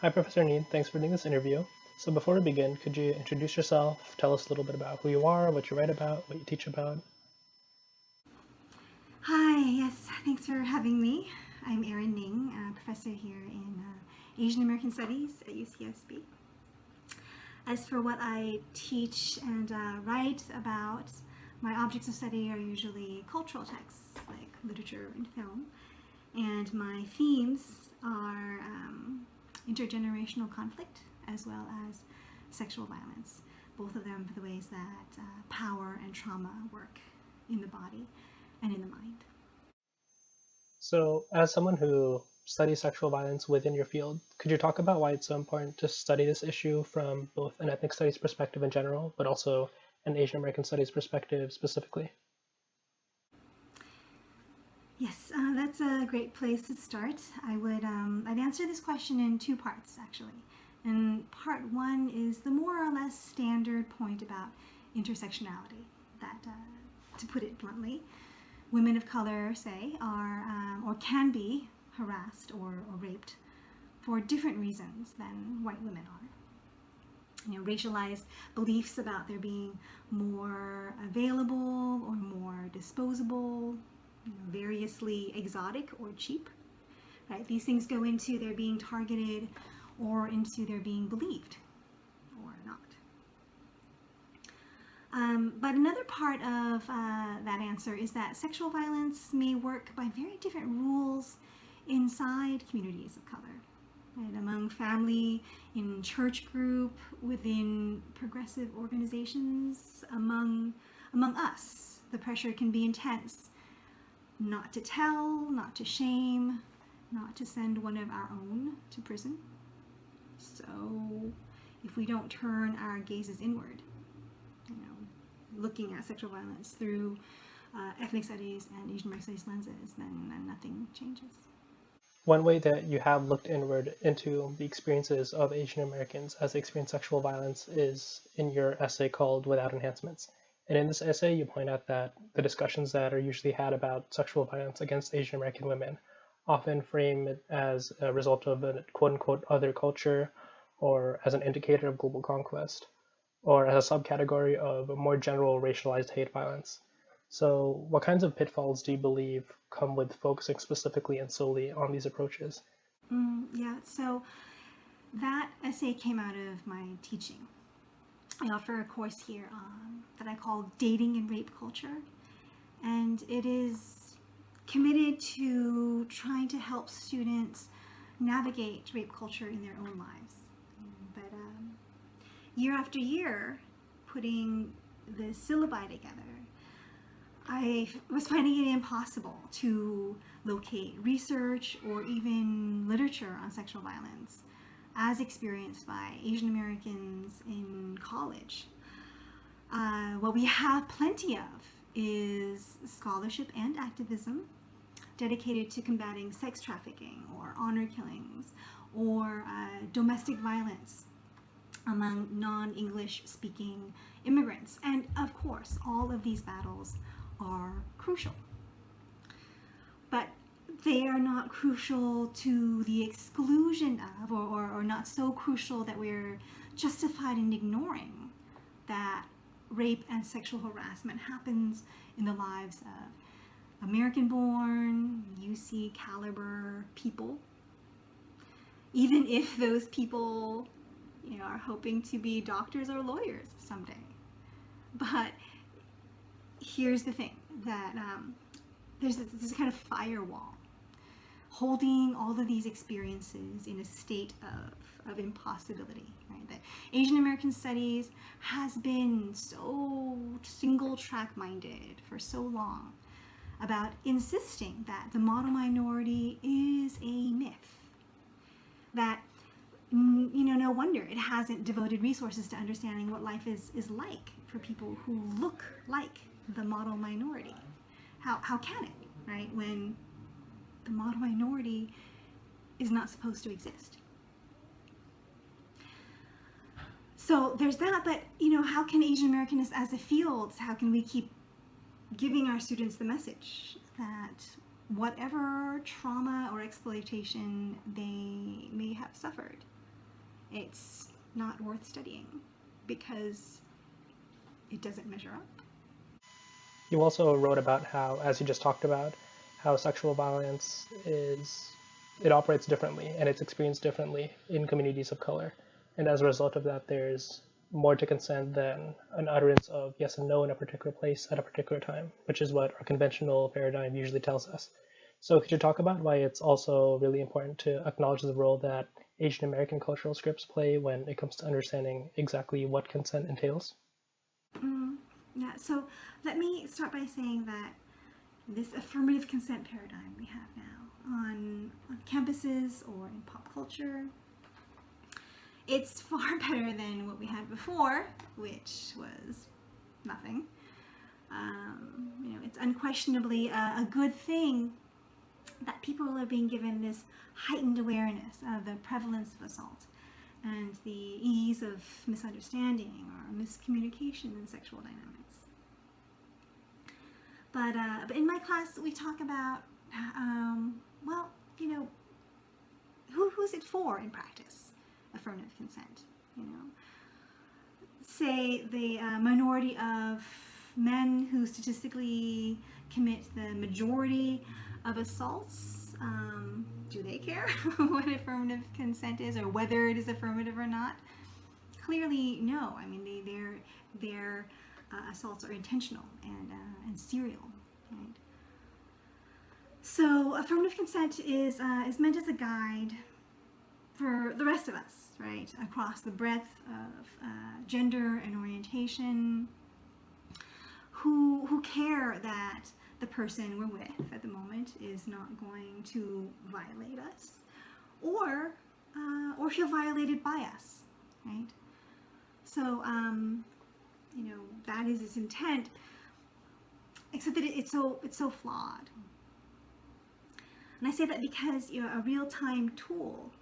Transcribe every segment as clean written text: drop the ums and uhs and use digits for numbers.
Hi, Professor Ninh. Thanks for doing this interview. So before we begin, could you introduce yourself, tell us a little bit about who you are, what you write about, what you teach about? Hi, yes, thanks for having me. I'm Erin Ninh, a professor here in Asian American Studies at UCSB. As for what I teach and write about, my objects of study are usually cultural texts like literature and film, and my themes are intergenerational conflict as well as sexual violence, both of them for the ways that power and trauma work in the body and in the mind. So, as someone who studies sexual violence within your field, could you talk about why it's so important to study this issue from both an ethnic studies perspective in general, but also an Asian American studies perspective specifically? Yes, that's a great place to start. I'd answer this question in two parts actually. And part one is the more or less standard point about intersectionality. That, to put it bluntly, women of color, say, are or can be harassed or raped for different reasons than white women are. Racialized beliefs about there being more available or more disposable, variously exotic or cheap, right? These things go into their being targeted or into their being believed or not. But another part of that answer is that sexual violence may work by very different rules inside communities of color. Right? Among family, in church group, within progressive organizations, among us, the pressure can be intense. Not to tell, not to shame, not to send one of our own to prison. So, if we don't turn our gazes inward, looking at sexual violence through ethnic studies and Asian American studies lenses, then nothing changes. One way that you have looked inward into the experiences of Asian Americans as they experience sexual violence is in your essay called Without Enhancements. And in this essay, you point out that the discussions that are usually had about sexual violence against Asian American women often frame it as a result of a quote unquote other culture or as an indicator of global conquest or as a subcategory of a more general racialized hate violence. So, what kinds of pitfalls do you believe come with focusing specifically and solely on these approaches? Yeah, so that essay came out of my teaching. I offer a course here that I call Dating and Rape Culture, and it is committed to trying to help students navigate rape culture in their own lives. But year after year, putting the syllabi together, I was finding it impossible to locate research or even literature on sexual violence as experienced by Asian Americans in college. What we have plenty of is scholarship and activism dedicated to combating sex trafficking or honor killings or domestic violence among non English speaking immigrants. And of course, all of these battles are crucial. But they are not crucial to the exclusion of, or not so crucial that we're justified in ignoring that rape and sexual harassment happens in the lives of American born, UC caliber people, even if those people are hoping to be doctors or lawyers someday. But here's the thing that there's this kind of firewall holding all of these experiences in a state of impossibility, right? That Asian American studies has been so single track minded for so long about insisting that the model minority is a myth. That no wonder it hasn't devoted resources to understanding what life is like for people who look like the model minority. How can it, right? When the model minority is not supposed to exist. So there's that, but how can Asian Americans as a field, how can we keep giving our students the message that whatever trauma or exploitation they may have suffered, it's not worth studying because it doesn't measure up. You also wrote about how, as you just talked about, how sexual violence it operates differently and it's experienced differently in communities of color. And as a result of that, there's more to consent than an utterance of yes and no in a particular place at a particular time, which is what our conventional paradigm usually tells us. So could you talk about why it's also really important to acknowledge the role that Asian American cultural scripts play when it comes to understanding exactly what consent entails? Yeah, so let me start by saying that this affirmative consent paradigm we have now on campuses or in pop culture, it's far better than what we had before, which was nothing. It's unquestionably a good thing that people are being given this heightened awareness of the prevalence of assault and the ease of misunderstanding or miscommunication in sexual dynamics. But in my class, we talk about, who's it for in practice? Affirmative consent. Say the minority of men who statistically commit the majority of assaults. Do they care what affirmative consent is or whether it is affirmative or not? Clearly, no. I mean, their assaults are intentional and serial, right? So, affirmative consent is meant as a guide for the rest of us, right, across the breadth of gender and orientation, who care that the person we're with at the moment is not going to violate us or feel violated by us, right? So, that is its intent, except that it's so flawed. And I say that because a real-time tool,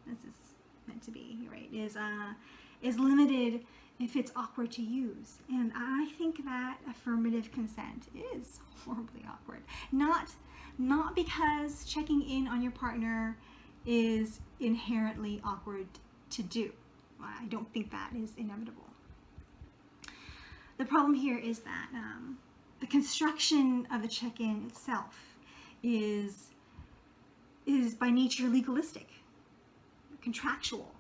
as it's meant to be, right, is limited if it's awkward to use. And I think that affirmative consent is horribly awkward. Not because checking in on your partner is inherently awkward to do. I don't think that is inevitable. The problem here is that the construction of the check-in itself is by nature legalistic, contractual,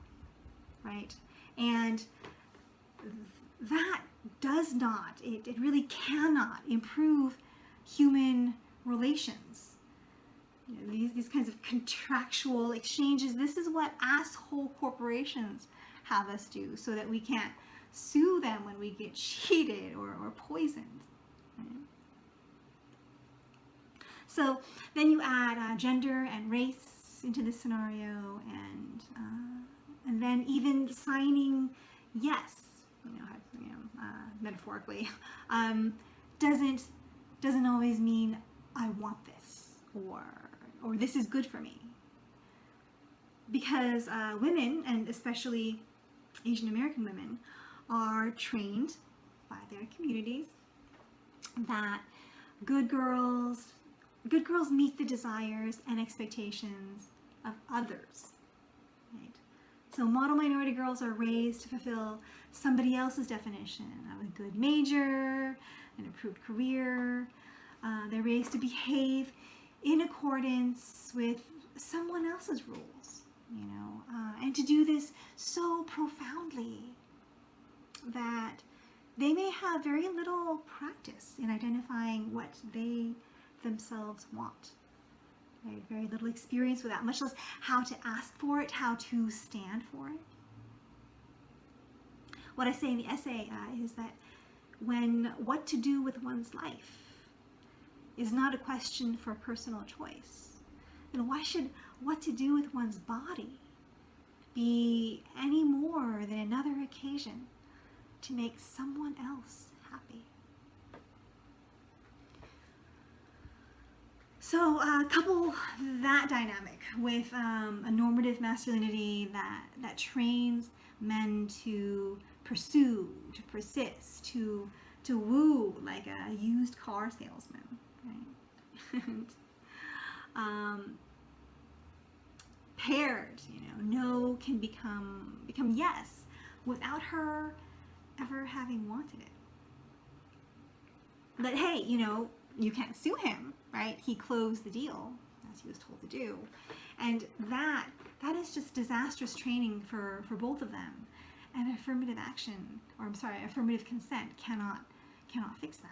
right? And that does not, it really cannot improve human relations. These kinds of contractual exchanges, this is what asshole corporations have us do so that we can't sue them when we get cheated or poisoned. Right? So then you add gender and race into this scenario, and then even signing yes, metaphorically, doesn't always mean I want this or this is good for me. Because women, and especially Asian American women, are trained by their communities that good girls meet the desires and expectations of others, right? So model minority girls are raised to fulfill somebody else's definition of a good major, an improved career. They're raised to behave in accordance with someone else's rules, and to do this so profoundly that they may have very little practice in identifying what they themselves want. Right? Very little experience with that, much less how to ask for it, how to stand for it. What I say in the essay is that when what to do with one's life is not a question for personal choice, then why should what to do with one's body be any more than another occasion to make someone else happy? So couple that dynamic with a normative masculinity that trains men to pursue, to persist, to woo like a used car salesman, right? And prepared. No can become yes without her ever having wanted it. But hey, you can't sue him, right? He closed the deal as he was told to do. And that is just disastrous training for both of them. And affirmative consent cannot fix that.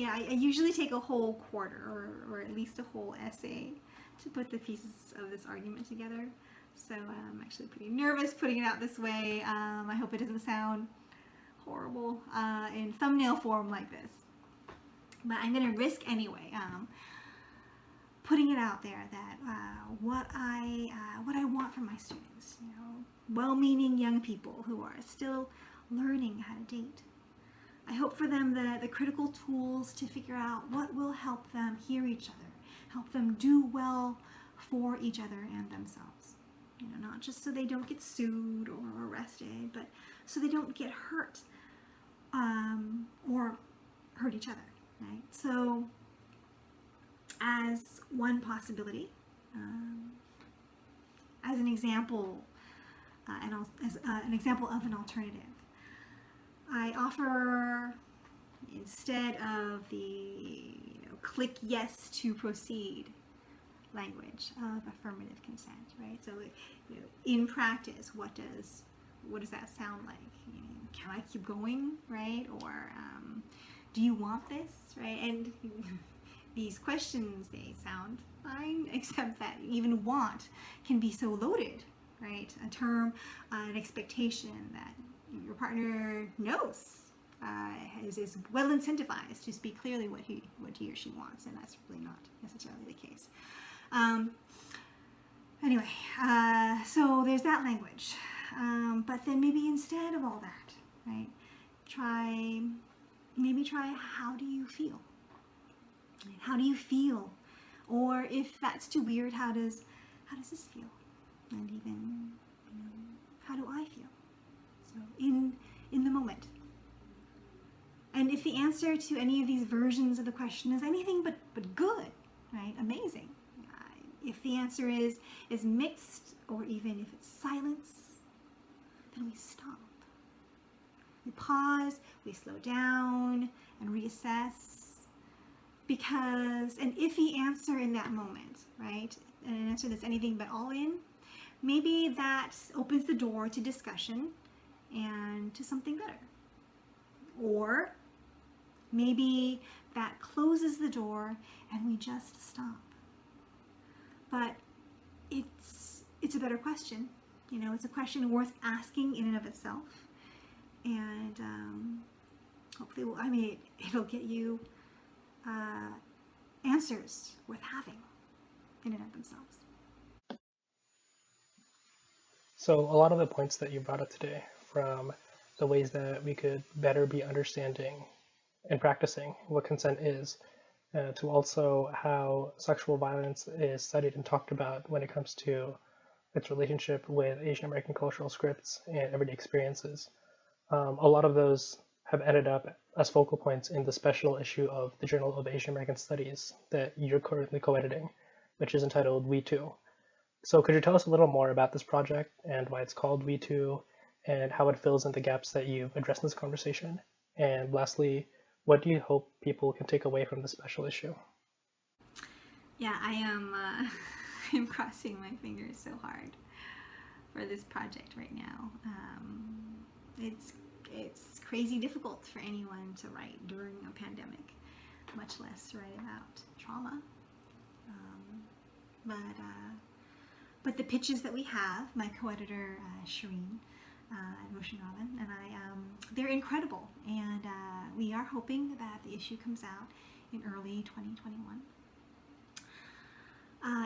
I usually take a whole quarter or at least a whole essay to put the pieces of this argument together. So I'm actually pretty nervous putting it out this way. I hope it doesn't sound horrible in thumbnail form like this. But I'm going to risk anyway putting it out there that what I want from my students, well-meaning young people who are still learning how to date. I hope for them the critical tools to figure out what will help them hear each other, help them do well for each other and themselves. Not just so they don't get sued or arrested, but so they don't get hurt or hurt each other, right? So as one possibility, as an example, as an example of an alternative, I offer, instead of the click yes to proceed language of affirmative consent, right? So in practice, what does that sound like? Can I keep going, right? Or do you want this, right? And these questions, they sound fine, except that even want can be so loaded, right? A term, an expectation that your partner knows, is well incentivized to speak clearly what he or she wants, and that's really not necessarily the case. Anyway, so there's that language. But then maybe instead of all that, right, try how do you feel? How do you feel? Or if that's too weird, how does this feel? And even, how do I feel? So in the moment. And if the answer to any of these versions of the question is anything but good, right, amazing. If the answer is mixed, or even if it's silence, then we stop. We pause, we slow down, and reassess. Because an iffy answer in that moment, right, and an answer that's anything but all in, maybe that opens the door to discussion and to something better. Or maybe that closes the door and we just stop. But it's a better question. It's a question worth asking in and of itself. And hopefully, it'll get you answers worth having in and of themselves. So a lot of the points that you brought up today, from the ways that we could better be understanding and practicing what consent is, to also how sexual violence is studied and talked about when it comes to its relationship with Asian American cultural scripts and everyday experiences. A lot of those have ended up as focal points in the special issue of the Journal of Asian American Studies that you're currently co-editing, which is entitled We Too. So could you tell us a little more about this project and why it's called We Too, and how it fills in the gaps that you've addressed in this conversation? And lastly, what do you hope people can take away from this special issue? Yeah, I am I'm crossing my fingers so hard for this project right now. It's crazy difficult for anyone to write during a pandemic, much less write about trauma. But the pitches that we have, my co-editor Shireen and Roshan Raman and I, they're incredible, and we are hoping that the issue comes out in early 2021.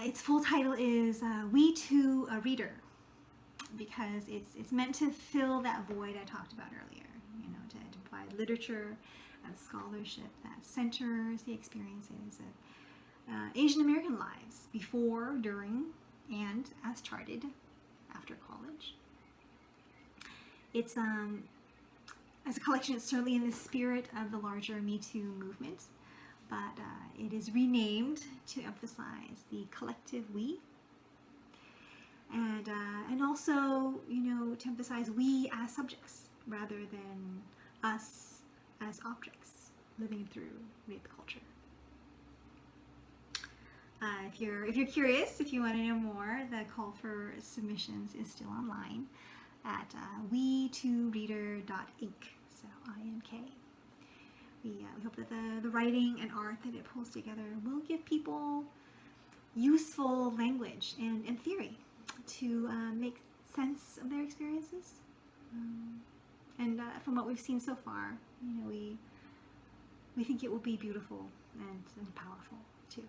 Its full title is We Too, a Reader, because it's meant to fill that void I talked about earlier, to provide literature and scholarship that centers the experiences of Asian American lives before, during, and as charted after college. It's as a collection, it's certainly in the spirit of the larger Me Too movement, but it is renamed to emphasize the collective we, and also, to emphasize we as subjects rather than us as objects living through rape culture. If you're curious, if you want to know more, the call for submissions is still online at we2reader.inc. So INK. We hope that the writing and art that it pulls together will give people useful language and theory to make sense of their experiences. And from what we've seen so far, we think it will be beautiful and powerful too.